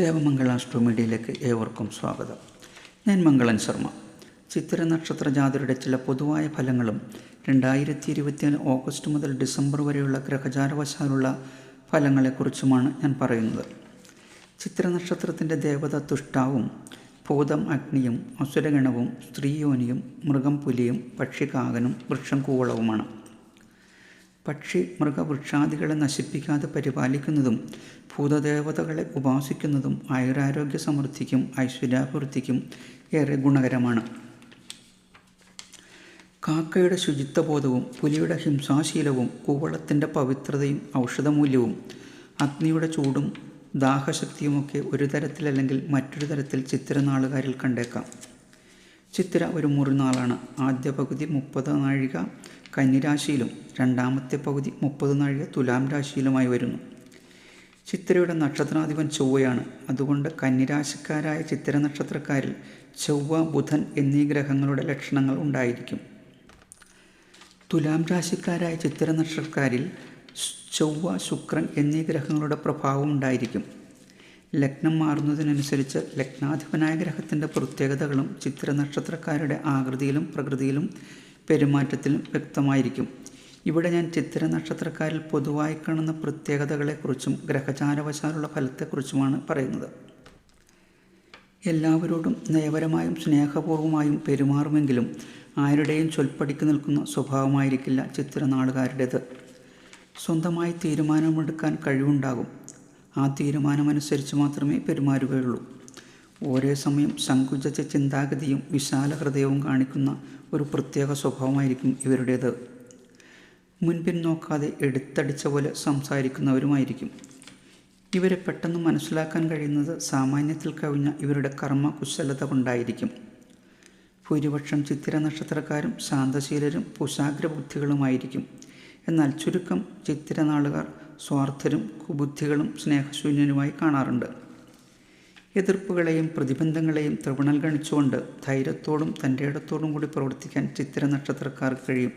ദേവമംഗള astro മീഡിയയിലേക്ക് ഏവർക്കും സ്വാഗതം. ഞാൻ മംഗളൻ ശർമ്മ. ചിത്തിര നക്ഷത്ര ജാതരുടെ ചില പൊതുവായ ഫലങ്ങളും 2024 ഓഗസ്റ്റ് മുതൽ ഡിസംബർ വരെയുള്ള ഗ്രഹചാരവശാലുള്ള ഫലങ്ങളെക്കുറിച്ചുമാണ് ഞാൻ പറയുന്നത്. ചിത്തിര നക്ഷത്രത്തിൻ്റെ ദേവത തുഷ്ടാവും ഭൂതം അഗ്നിയും അസുരഗണവും സ്ത്രീയോനിയും മൃഗം പുലിയും പക്ഷി കാകനും വൃക്ഷം കൂവളവുമാണ്. പക്ഷി മൃഗവൃക്ഷാദികളെ നശിപ്പിക്കാതെ പരിപാലിക്കുന്നതും ഭൂതദേവതകളെ ഉപാസിക്കുന്നതും ആയുരാരോഗ്യ സമൃദ്ധിക്കും ഐശ്വര്യാഭിവൃദ്ധിക്കും ഏറെ ഗുണകരമാണ്. കാക്കയുടെ ശുചിത്വബോധവും പുലിയുടെ ഹിംസാശീലവും കൂവളത്തിൻ്റെ പവിത്രതയും ഔഷധമൂല്യവും അഗ്നിയുടെ ചൂടും ദാഹശക്തിയുമൊക്കെ ഒരു തരത്തിലല്ലെങ്കിൽ മറ്റൊരു തരത്തിൽ ചിത്തിര നാളുകാരിൽ കണ്ടേക്കാം. ചിത്തിര ഒരു മുറിനാളാണ്. ആദ്യ പകുതി 30 നാഴിക കന്നിരാശിയിലും രണ്ടാമത്തെ പകുതി 30 നാഴിക തുലാം രാശിയിലുമായി വരുന്നു. ചിത്തിരയുടെ നക്ഷത്രാധിപൻ ചൊവ്വയാണ്. അതുകൊണ്ട് കന്നിരാശിക്കാരായ ചിത്തിര നക്ഷത്രക്കാരിൽ ചൊവ്വ, ബുധൻ എന്നീ ഗ്രഹങ്ങളുടെ ലക്ഷണങ്ങൾ ഉണ്ടായിരിക്കും. തുലാം രാശിക്കാരായ ചിത്തിര നക്ഷത്രക്കാരിൽ ചൊവ്വ, ശുക്രൻ എന്നീ ഗ്രഹങ്ങളുടെ പ്രഭാവം ഉണ്ടായിരിക്കും. ലഗ്നം മാറുന്നതിനനുസരിച്ച് ലഗ്നാധിപനായ ഗ്രഹത്തിൻ്റെ പ്രത്യേകതകളും ചിത്തിര നക്ഷത്രക്കാരുടെ ആകൃതിയിലും പ്രകൃതിയിലും പെരുമാറ്റത്തിലും വ്യക്തമായിരിക്കും. ഇവിടെ ഞാൻ ചിത്തിര നക്ഷത്രക്കാരിൽ പൊതുവായി കാണുന്ന പ്രത്യേകതകളെക്കുറിച്ചും ഗ്രഹചാരവശാലുള്ള ഫലത്തെക്കുറിച്ചുമാണ് പറയുന്നത്. എല്ലാവരോടും നയപരമായും സ്നേഹപൂർവമായും പെരുമാറുമെങ്കിലും ആരുടെയും ചൊൽപ്പടിക്ക് നിൽക്കുന്ന സ്വഭാവമായിരിക്കില്ല ചിത്തിര നാളുകാരുടേത്. സ്വന്തമായി തീരുമാനമെടുക്കാൻ കഴിവുണ്ടാകും. ആ തീരുമാനമനുസരിച്ച് മാത്രമേ പെരുമാറുകയുള്ളൂ. ഒരേ സമയം സങ്കുചിത ചിന്താഗതിയും വിശാല ഹൃദയവും കാണിക്കുന്ന ഒരു പ്രത്യേക സ്വഭാവമായിരിക്കും ഇവരുടേത്. മുൻപിൻ നോക്കാതെ എടുത്തടിച്ച പോലെ സംസാരിക്കുന്നവരുമായിരിക്കും. ഇവരെ പെട്ടെന്ന് മനസ്സിലാക്കാൻ കഴിയുന്നത് സാമാന്യത്തിൽ കവിഞ്ഞ ഇവരുടെ കർമ്മകുശലത കൊണ്ടായിരിക്കും. ഭൂരിപക്ഷം ചിത്തിര നക്ഷത്രക്കാരും ശാന്തശീലരും കുശാഗ്രബുദ്ധികളുമായിരിക്കും. എന്നാൽ ചുരുക്കം ചിത്തിര നാളുകാർ സ്വാർത്ഥരും കുബുദ്ധികളും സ്നേഹശൂന്യനുമായി കാണാറുണ്ട്. എതിർപ്പുകളെയും പ്രതിബന്ധങ്ങളെയും ത്രിപുണൽ ഗണിച്ചുകൊണ്ട് ധൈര്യത്തോടും തൻ്റെ ഇടത്തോടും കൂടി പ്രവർത്തിക്കാൻ ചിത്തിര നക്ഷത്രക്കാർക്ക് കഴിയും.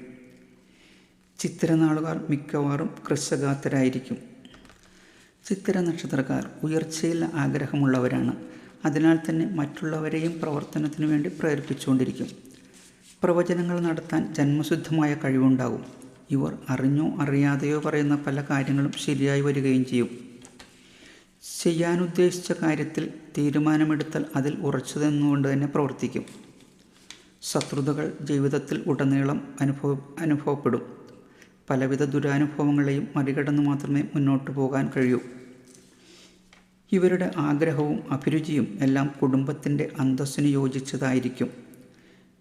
ചിത്തിര നാളുകാർ മിക്കവാറും കൃശഗാത്രരായിരിക്കും. ചിത്തിര നക്ഷത്രക്കാർ ഉയർച്ചയിൽ ആഗ്രഹമുള്ളവരാണ്. അതിനാൽ തന്നെ മറ്റുള്ളവരെയും പ്രവർത്തനത്തിനു വേണ്ടി പ്രേരിപ്പിച്ചുകൊണ്ടിരിക്കും. പ്രവചനങ്ങൾ നടത്താൻ ജന്മസിദ്ധമായ കഴിവുണ്ടാകും. ഇവർ അറിഞ്ഞോ അറിയാതെയോ പറയുന്ന പല കാര്യങ്ങളും ശരിയായി വരികയും ചെയ്യും. ചെയ്യാനുദ്ദേശിച്ച കാര്യത്തിൽ തീരുമാനമെടുത്താൽ അതിൽ ഉറച്ചു നിന്നുകൊണ്ട് തന്നെ പ്രവർത്തിക്കും. ശത്രുതകൾ ജീവിതത്തിൽ ഉടനീളം അനുഭവപ്പെടും. പലവിധ ദുരനുഭവങ്ങളെയും മറികടന്ന് മാത്രമേ മുന്നോട്ട് പോകാൻ കഴിയൂ. ഇവരുടെ ആഗ്രഹവും അഭിരുചിയും എല്ലാം കുടുംബത്തിൻ്റെ അന്തസ്സിന് യോജിച്ചതായിരിക്കും.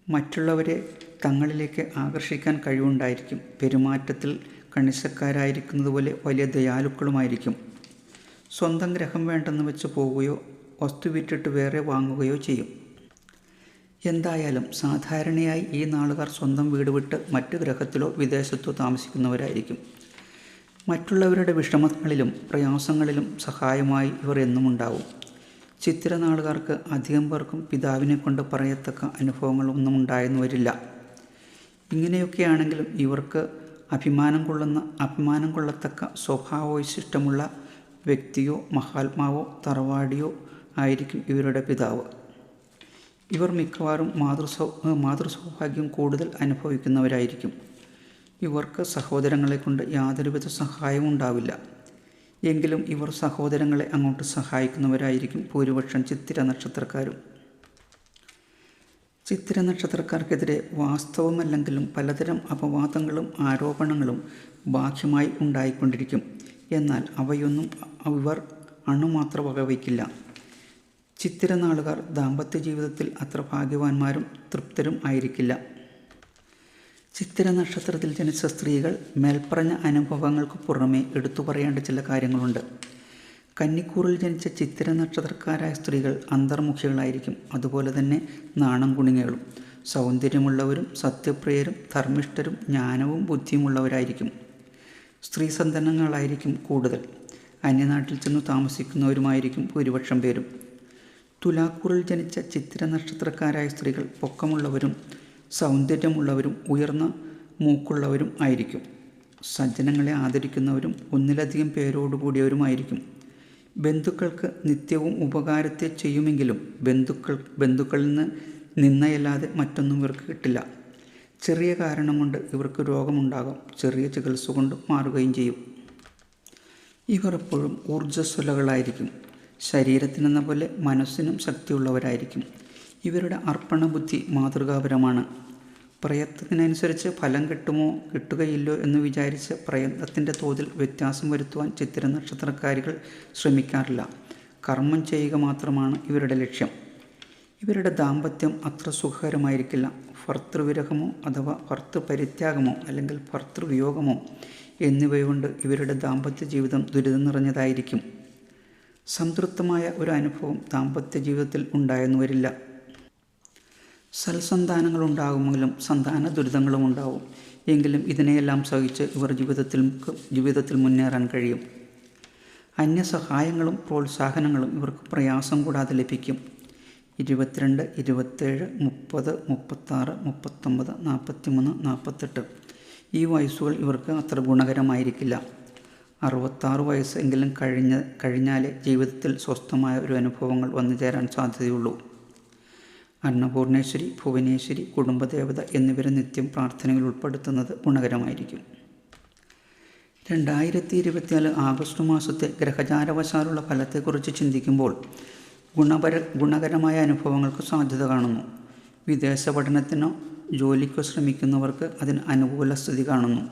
മറ്റുള്ളവരെ തങ്ങളിലേക്ക് ആകർഷിക്കാൻ കഴിവുണ്ടായിരിക്കും. പെരുമാറ്റത്തിൽ കണിശക്കാരായിരിക്കുന്നത് പോലെ വലിയ ദയാലുക്കളുമായിരിക്കും. സ്വന്തം ഗ്രഹം വേണ്ടെന്ന് വെച്ച് പോവുകയോ വസ്തു വിറ്റിട്ട് വേറെ വാങ്ങുകയോ ചെയ്യും. എന്തായാലും സാധാരണയായി ഈ നാളുകാർ സ്വന്തം വീട് വിട്ട് മറ്റു ഗ്രഹത്തിലോ വിദേശത്തോ താമസിക്കുന്നവരായിരിക്കും. മറ്റുള്ളവരുടെ വിഷമങ്ങളിലും പ്രയാസങ്ങളിലും സഹായമായി ഇവർ എന്നും ഉണ്ടാവും. ചിത്തിര നാളുകാർക്ക് അധികം പേർക്കും പിതാവിനെ കൊണ്ട് പറയത്തക്ക അനുഭവങ്ങളൊന്നും ഉണ്ടായെന്ന് വരില്ല. ഇങ്ങനെയൊക്കെയാണെങ്കിലും ഇവർക്ക് അഭിമാനം കൊള്ളത്തക്ക സ്വഭാവവൈശിഷ്ടമുള്ള വ്യക്തിയോ മഹാത്മാവോ തറവാടിയോ ആയിരിക്കും ഇവരുടെ പിതാവ്. ഇവർ മിക്കവാറും മാതൃസൗഭാഗ്യം കൂടുതൽ അനുഭവിക്കുന്നവരായിരിക്കും. ഇവർക്ക് സഹോദരങ്ങളെ കൊണ്ട് യാതൊരുവിധ സഹായവും ഉണ്ടാവില്ല. എങ്കിലും ഇവർ സഹോദരങ്ങളെ അങ്ങോട്ട് സഹായിക്കുന്നവരായിരിക്കും ഭൂരിപക്ഷം ചിത്തിര നക്ഷത്രക്കാരും. ചിത്തിര നക്ഷത്രക്കാർക്കെതിരെ വാസ്തവമല്ലെങ്കിലും പലതരം അപവാദങ്ങളും ആരോപണങ്ങളും ബാഹ്യമായി ഉണ്ടായിക്കൊണ്ടിരിക്കും. എന്നാൽ അവയൊന്നും ഇവർ അണുമാത്ര വകവയ്ക്കില്ല. ചിത്തിര നാളുകാർ ദാമ്പത്യ ജീവിതത്തിൽ അത്ര ഭാഗ്യവാന്മാരും തൃപ്തരും ആയിരിക്കില്ല. ചിത്തിര നക്ഷത്രത്തിൽ ജനിച്ച സ്ത്രീകൾ മേൽപ്പറഞ്ഞ അനുഭവങ്ങൾക്ക് പുറമെ എടുത്തു പറയേണ്ട ചില കാര്യങ്ങളുണ്ട്. കന്നിക്കൂറിൽ ജനിച്ച ചിത്തിര നക്ഷത്രക്കാരായ സ്ത്രീകൾ അന്തർമുഖികളായിരിക്കും. അതുപോലെ തന്നെ നാണം കുണിങ്ങകളും. സൗന്ദര്യമുള്ളവരും സത്യപ്രിയരും ധർമ്മിഷ്ഠരും ജ്ഞാനവും ബുദ്ധിയുമുള്ളവരായിരിക്കും. സ്ത്രീ സന്താനങ്ങളായിരിക്കും കൂടുതൽ. അന്യനാട്ടിൽ ചെന്നു താമസിക്കുന്നവരുമായിരിക്കും ഭൂരിപക്ഷം പേരും. തുലാക്കൂറിൽ ജനിച്ച ചിത്തിര നക്ഷത്രക്കാരായ സ്ത്രീകൾ പൊക്കമുള്ളവരും സൗന്ദര്യമുള്ളവരും ഉയർന്ന മൂക്കുള്ളവരും ആയിരിക്കും. സജ്ജനങ്ങളെ ആദരിക്കുന്നവരും ഒന്നിലധികം പേരോടുകൂടിയവരുമായിരിക്കും. ബന്ധുക്കൾക്ക് നിത്യവും ഉപകാരത്തെ ചെയ്യുമെങ്കിലും ബന്ധുക്കളിൽ നിന്ന് നിന്നയല്ലാതെ മറ്റൊന്നും ഇവർക്ക് കിട്ടില്ല. ചെറിയ കാരണം കൊണ്ട് ഇവർക്ക് രോഗമുണ്ടാകാം, ചെറിയ ചികിത്സ കൊണ്ട് മാറുകയും ചെയ്യും. ഇവർ എപ്പോഴും ഊർജ്ജസ്വലകളായിരിക്കും. ശരീരത്തിനെന്ന പോലെ മനസ്സിനും ശക്തിയുള്ളവരായിരിക്കും. ഇവരുടെ അർപ്പണ ബുദ്ധി മാതൃകാപരമാണ്. പ്രയത്നത്തിനനുസരിച്ച് ഫലം കിട്ടുകയില്ലോ എന്ന് വിചാരിച്ച് പ്രയത്നത്തിൻ്റെ തോതിൽ വ്യത്യാസം വരുത്തുവാൻ ചിത്തിര നക്ഷത്രക്കാരികൾ ശ്രമിക്കാറില്ല. കർമ്മം ചെയ്യുക മാത്രമാണ് ഇവരുടെ ലക്ഷ്യം. ഇവരുടെ ദാമ്പത്യം അത്ര സുഖകരമായിരിക്കില്ല. ഭർതൃവിരഹമോ അഥവാ ഭർതൃപരിത്യാഗമോ അല്ലെങ്കിൽ ഭർതൃവിയോഗമോ എന്നിവയുകൊണ്ട് ഇവരുടെ ദാമ്പത്യ ജീവിതം ദുരിതം നിറഞ്ഞതായിരിക്കും. സംതൃപ്തമായ ഒരു അനുഭവം ദാമ്പത്യ ജീവിതത്തിൽ ഉണ്ടായെന്ന് വരില്ല. സൽസന്താനങ്ങളുണ്ടാകുമെങ്കിലും സന്താന ദുരിതങ്ങളും ഉണ്ടാവും. എങ്കിലും ഇതിനെയെല്ലാം സഹിച്ച് ഇവർ ജീവിതത്തിൽ മുന്നേറാൻ കഴിയും. അന്യസഹായങ്ങളും പ്രോത്സാഹനങ്ങളും ഇവർക്ക് പ്രയാസം കൂടാതെ ലഭിക്കും. 22, 27, 30, 36, 39, 43, 48 ഈ വയസ്സുകൾ ഇവർക്ക് അത്ര ഗുണകരമായിരിക്കില്ല. 66 വയസ്സെങ്കിലും കഴിഞ്ഞാലേ ജീവിതത്തിൽ സ്വസ്ഥമായ ഒരു അനുഭവങ്ങൾ വന്നു ചേരാൻ സാധ്യതയുള്ളൂ. അന്നപൂർണേശ്വരി, ഭുവനേശ്വരി, കുടുംബദേവത എന്നിവരെ നിത്യം പ്രാർത്ഥനയിൽ ഉൾപ്പെടുത്തുന്നത് ഗുണകരമായിരിക്കും. 2024 ആഗസ്റ്റ് മാസത്തെ ഗ്രഹചാരവശാലുള്ള ഫലത്തെക്കുറിച്ച് ചിന്തിക്കുമ്പോൾ ഗുണകരമായ അനുഭവങ്ങൾക്ക് സാധ്യത കാണുന്നു. വിദേശ പഠനത്തിനോ ജോലിക്കോ ശ്രമിക്കുന്നവർക്ക് അതിന് അനുകൂല സ്ഥിതി കാണുന്നു.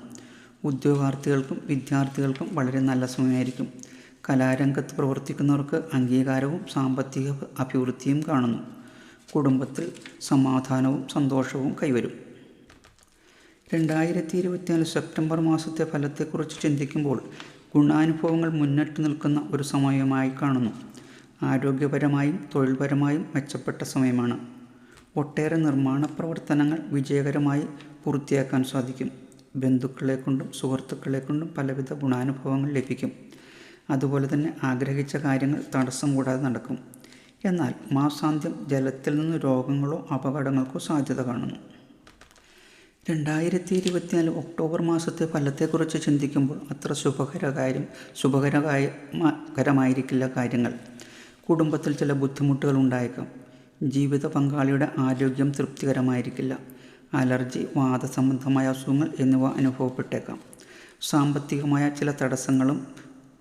ഉദ്യോഗാർത്ഥികൾക്കും വിദ്യാർത്ഥികൾക്കും വളരെ നല്ല സമയമായിരിക്കും. കലാരംഗത്ത് പ്രവർത്തിക്കുന്നവർക്ക് അംഗീകാരവും സാമ്പത്തിക അഭിവൃദ്ധിയും കാണുന്നു. കുടുംബത്തിൽ സമാധാനവും സന്തോഷവും കൈവരും. 2024 സെപ്റ്റംബർ മാസത്തെ ഫലത്തെക്കുറിച്ച് ചിന്തിക്കുമ്പോൾ ഗുണാനുഭവങ്ങൾ മുന്നിട്ട് നിൽക്കുന്ന ഒരു സമയമായി കാണുന്നു. ആരോഗ്യപരമായും തൊഴിൽപരമായും മെച്ചപ്പെട്ട സമയമാണ്. ഒട്ടേറെ നിർമ്മാണ പ്രവർത്തനങ്ങൾ വിജയകരമായി പൂർത്തിയാക്കാൻ സാധിക്കും. ബന്ധുക്കളെ കൊണ്ടും സുഹൃത്തുക്കളെ കൊണ്ടും പലവിധ ഗുണാനുഭവങ്ങൾ ലഭിക്കും. അതുപോലെ തന്നെ ആഗ്രഹിച്ച കാര്യങ്ങൾ തടസ്സം കൂടാതെ നടക്കും. എന്നാൽ മാസാന്ത്യം ജലത്തിൽ നിന്ന് രോഗങ്ങളോ അപകടങ്ങൾക്കോ സാധ്യത കാണുന്നു. 2024 ഒക്ടോബർ മാസത്തെ ഫലത്തെക്കുറിച്ച് ചിന്തിക്കുമ്പോൾ അത്ര ശുഭകരമായിരിക്കില്ല കാര്യങ്ങൾ. കുടുംബത്തിൽ ചില ബുദ്ധിമുട്ടുകൾ ഉണ്ടായേക്കാം. ജീവിത പങ്കാളിയുടെ ആരോഗ്യം തൃപ്തികരമായിരിക്കില്ല. അലർജി, വാതസംബന്ധമായ അസുഖങ്ങൾ എന്നിവ അനുഭവപ്പെട്ടേക്കാം. സാമ്പത്തികമായ ചില തടസ്സങ്ങളും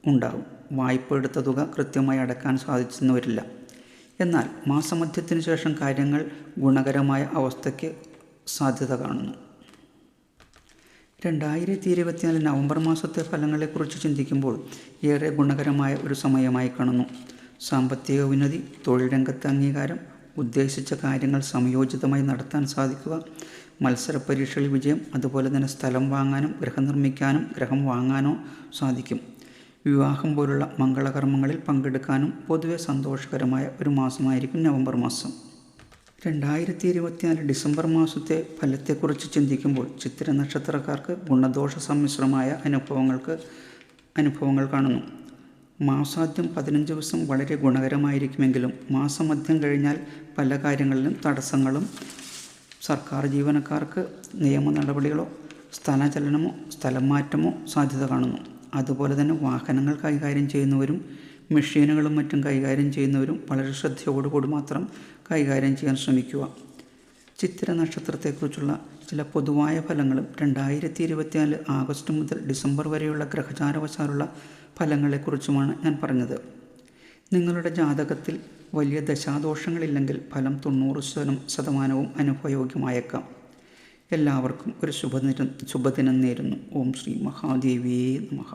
ഉണ്ടാകും. വായ്പ എടുത്ത തുക കൃത്യമായി അടക്കാൻ സാധിച്ചെന്ന് വരില്ല. എന്നാൽ മാസമധ്യത്തിന് ശേഷം കാര്യങ്ങൾ ഗുണകരമായ അവസ്ഥയ്ക്ക് സാധ്യത കാണുന്നു. 2024 നവംബർ മാസത്തെ ഫലങ്ങളെക്കുറിച്ച് ചിന്തിക്കുമ്പോൾ ഏറെ ഗുണകരമായ ഒരു സമയമായി കാണുന്നു. സാമ്പത്തിക ഉന്നതി, തൊഴിൽ രംഗത്തെ അംഗീകാരം, ഉദ്ദേശിച്ച കാര്യങ്ങൾ സമയോചിതമായി നടത്താൻ സാധിക്കുക, മത്സര പരീക്ഷകളിൽ വിജയം, അതുപോലെ തന്നെ സ്ഥലം വാങ്ങാനും ഗൃഹം നിർമ്മിക്കാനും ഗൃഹം വാങ്ങാനോ സാധിക്കും. വിവാഹം പോലുള്ള മംഗളകർമ്മങ്ങളിൽ പങ്കെടുക്കാനും പൊതുവെ സന്തോഷകരമായ ഒരു മാസമായിരിക്കും നവംബർ മാസം. 2024 ഡിസംബർ മാസത്തെ ഫലത്തെക്കുറിച്ച് ചിന്തിക്കുമ്പോൾ ചിത്തിര നക്ഷത്രക്കാർക്ക് ഗുണദോഷ സമ്മിശ്രമായ അനുഭവങ്ങൾ കാണുന്നു. മാസാദ്യം 15 ദിവസം വളരെ ഗുണകരമായിരിക്കുമെങ്കിലും മാസമധ്യം കഴിഞ്ഞാൽ പല കാര്യങ്ങളിലും തടസ്സങ്ങളും, സർക്കാർ ജീവനക്കാർക്ക് നിയമ നടപടികളോ സ്ഥലചലനമോ സ്ഥലം മാറ്റമോ സാധ്യത കാണുന്നു. അതുപോലെ തന്നെ വാഹനങ്ങൾ കൈകാര്യം ചെയ്യുന്നവരും മെഷീനുകളും മറ്റും കൈകാര്യം ചെയ്യുന്നവരും വളരെ ശ്രദ്ധയോടുകൂടി മാത്രം കൈകാര്യം ചെയ്യാൻ ശ്രമിക്കുക. ചിത്തിര നക്ഷത്രത്തെക്കുറിച്ചുള്ള ചില പൊതുവായ ഫലങ്ങളും 2024 ആഗസ്റ്റ് മുതൽ ഡിസംബർ വരെയുള്ള ഗ്രഹചാരവശാലുള്ള ഫലങ്ങളെക്കുറിച്ചുമാണ് ഞാൻ പറഞ്ഞത്. നിങ്ങളുടെ ജാതകത്തിൽ വലിയ ദശാദോഷങ്ങളില്ലെങ്കിൽ ഫലം 90% അനുഭവയോഗ്യമായേക്കാം. എല്ലാവർക്കും ഒരു ശുഭദിനം നേരുന്നു. ഓം ശ്രീ മഹാദേവിയേ നമഃ.